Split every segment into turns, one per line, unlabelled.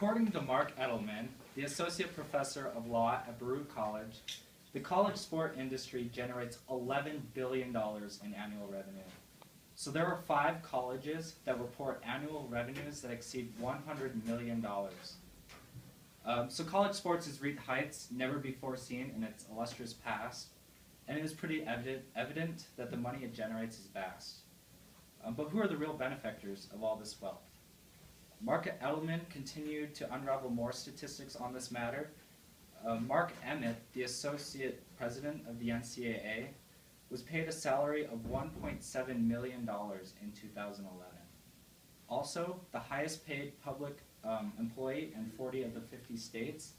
According to Mark Edelman, the Associate Professor of Law at Baruch College, the college sport industry generates $11 billion in annual revenue. So there are 5 colleges that report annual revenues that exceed $100 million. So college sports has reached heights never before seen in its illustrious past, and it is pretty evident that the money it generates is vast. But who are the real benefactors of all this wealth? Mark Edelman continued to unravel more statistics on this matter. Mark Emmett, the associate president of the NCAA, was paid a salary of $1.7 million in 2011. Also, the highest paid public employee in 40 of the 50 states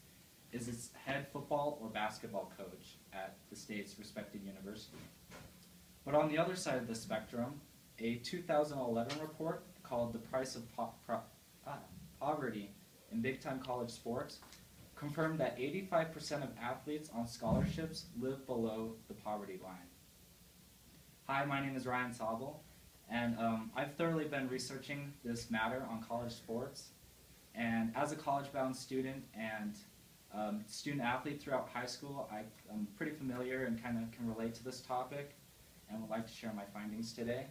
is its head football or basketball coach at the state's respected university. But on the other side of the spectrum, a 2011 report called The Price of Poverty in Big-Time College Sports confirmed that 85% of athletes on scholarships live below the poverty line. Hi, my name is Ryan Sobel, and I've thoroughly been researching this matter on college sports. And as a college-bound student and student-athlete throughout high school, I'm pretty familiar and kind of can relate to this topic and would like to share my findings today.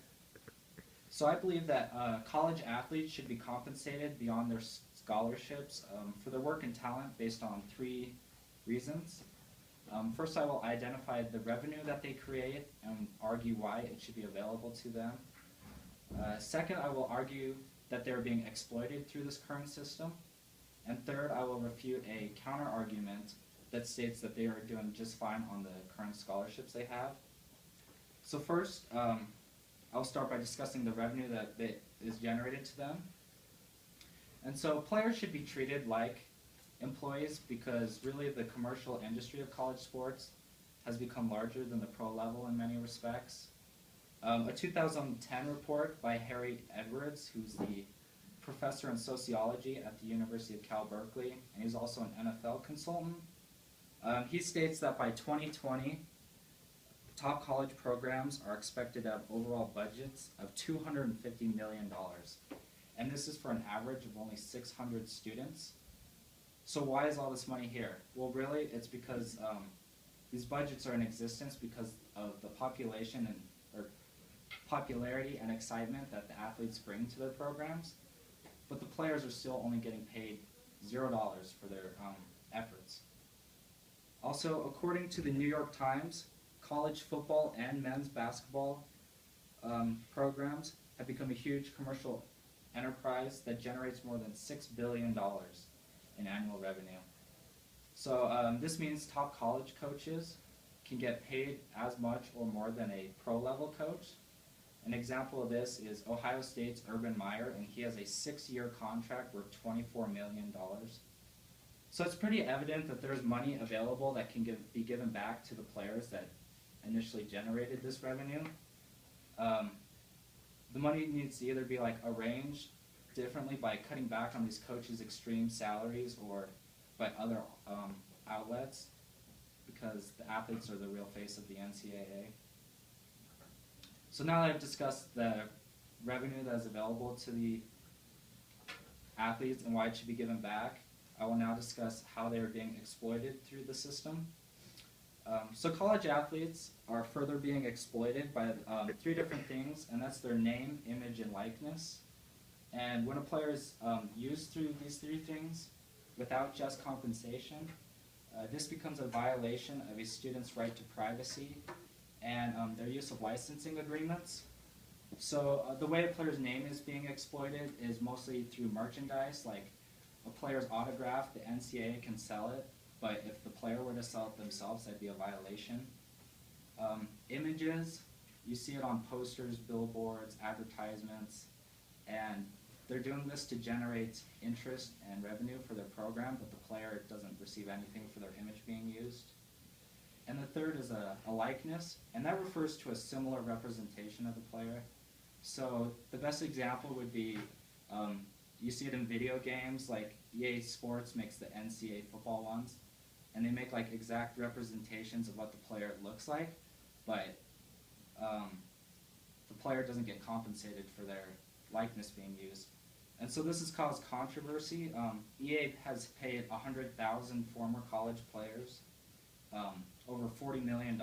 So I believe that college athletes should be compensated beyond their scholarships for their work and talent based on 3 reasons. First, I will identify the revenue that they create and argue why it should be available to them. Second, I will argue that they're being exploited through this current system. And third, I will refute a counter-argument that states that they are doing just fine on the current scholarships they have. So first, I'll start by discussing the revenue that is generated to them. And so players should be treated like employees because really the commercial industry of college sports has become larger than the pro level in many respects. A 2010 report by Harry Edwards, who's the professor in sociology at the University of Cal Berkeley, and he's also an NFL consultant, he states that by 2020, top college programs are expected to have overall budgets of $250 million. And this is for an average of only 600 students. So why is all this money here? Well, really, it's because these budgets are in existence because of the population or popularity and excitement that the athletes bring to their programs. But the players are still only getting paid $0 for their efforts. Also, according to the New York Times, college football and men's basketball programs have become a huge commercial enterprise that generates more than $6 billion in annual revenue. So this means top college coaches can get paid as much or more than a pro-level coach. An example of this is Ohio State's Urban Meyer, and he has a 6-year contract worth $24 million. So it's pretty evident that there's money available that can be given back to the players that initially generated this revenue. The money needs to either be arranged differently by cutting back on these coaches' extreme salaries or by other outlets, because the athletes are the real face of the NCAA. So now that I've discussed the revenue that is available to the athletes and why it should be given back, I will now discuss how they are being exploited through the system. So college athletes are further being exploited by 3 different things, and that's their name, image, and likeness. And when a player is used through these 3 things without just compensation, this becomes a violation of a student's right to privacy and their use of licensing agreements. So the way a player's name is being exploited is mostly through merchandise, like a player's autograph, the NCAA can sell it, but if the player were to sell it themselves, that'd be a violation. Images, you see it on posters, billboards, advertisements, and they're doing this to generate interest and revenue for their program, but the player doesn't receive anything for their image being used. And the third is a likeness, and that refers to a similar representation of the player. So the best example would be, you see it in video games, like EA Sports makes the NCAA football ones, and they make exact representations of what the player looks like, but the player doesn't get compensated for their likeness being used. And so this has caused controversy. EA has paid 100,000 former college players over $40 million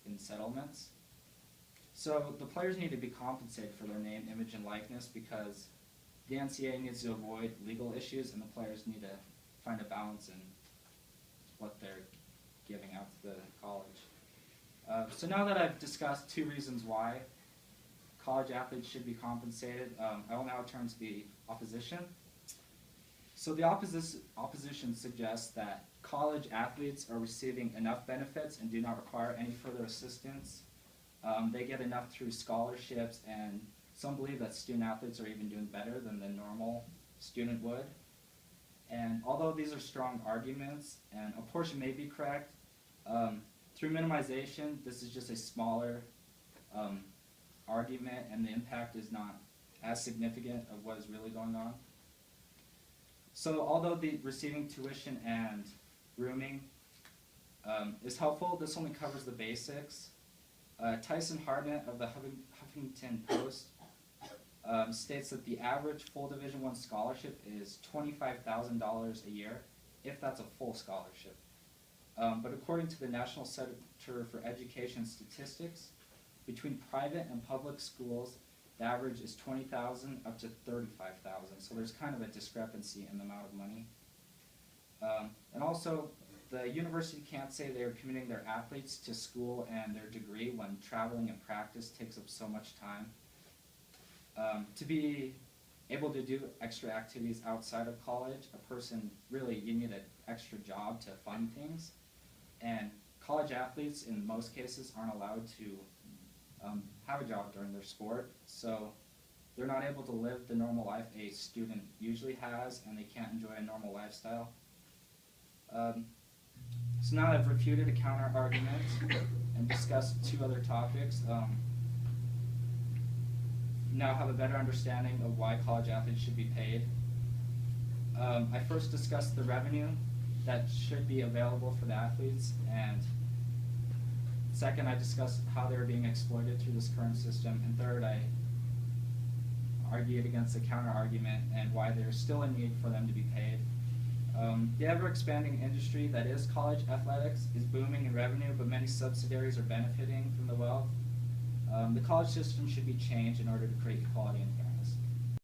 in settlements. So the players need to be compensated for their name, image, and likeness because the NCAA needs to avoid legal issues and the players need to find a balance in what they're giving out to the college. So now that I've discussed two reasons why college athletes should be compensated, I will now turn to the opposition. So the opposition suggests that college athletes are receiving enough benefits and do not require any further assistance. They get enough through scholarships, and some believe that student athletes are even doing better than the normal student would. And although these are strong arguments, and a portion may be correct, through minimization, this is just a smaller argument, and the impact is not as significant of what is really going on. So although the receiving tuition and rooming is helpful, this only covers the basics. Tyson Hartnett of the Huffington Post states that the average full Division I scholarship is $25,000 a year, if that's a full scholarship. But according to the National Center for Education Statistics, between private and public schools, the average is $20,000 up to $35,000. So there's kind of a discrepancy in the amount of money. And also, the university can't say they're committing their athletes to school and their degree when traveling and practice takes up so much time. To be able to do extra activities outside of college, a person really, you need an extra job to fund things. And college athletes, in most cases, aren't allowed to have a job during their sport. So they're not able to live the normal life a student usually has, and they can't enjoy a normal lifestyle. So now I've refuted a counter-argument and discussed two other topics. Now have a better understanding of why college athletes should be paid. I first discussed the revenue that should be available for the athletes, and second, I discussed how they're being exploited through this current system, and third, I argued against the counter-argument and why there's still a need for them to be paid. The ever-expanding industry that is college athletics is booming in revenue, but many subsidiaries are benefiting from the wealth. The college system should be changed in order to create equality and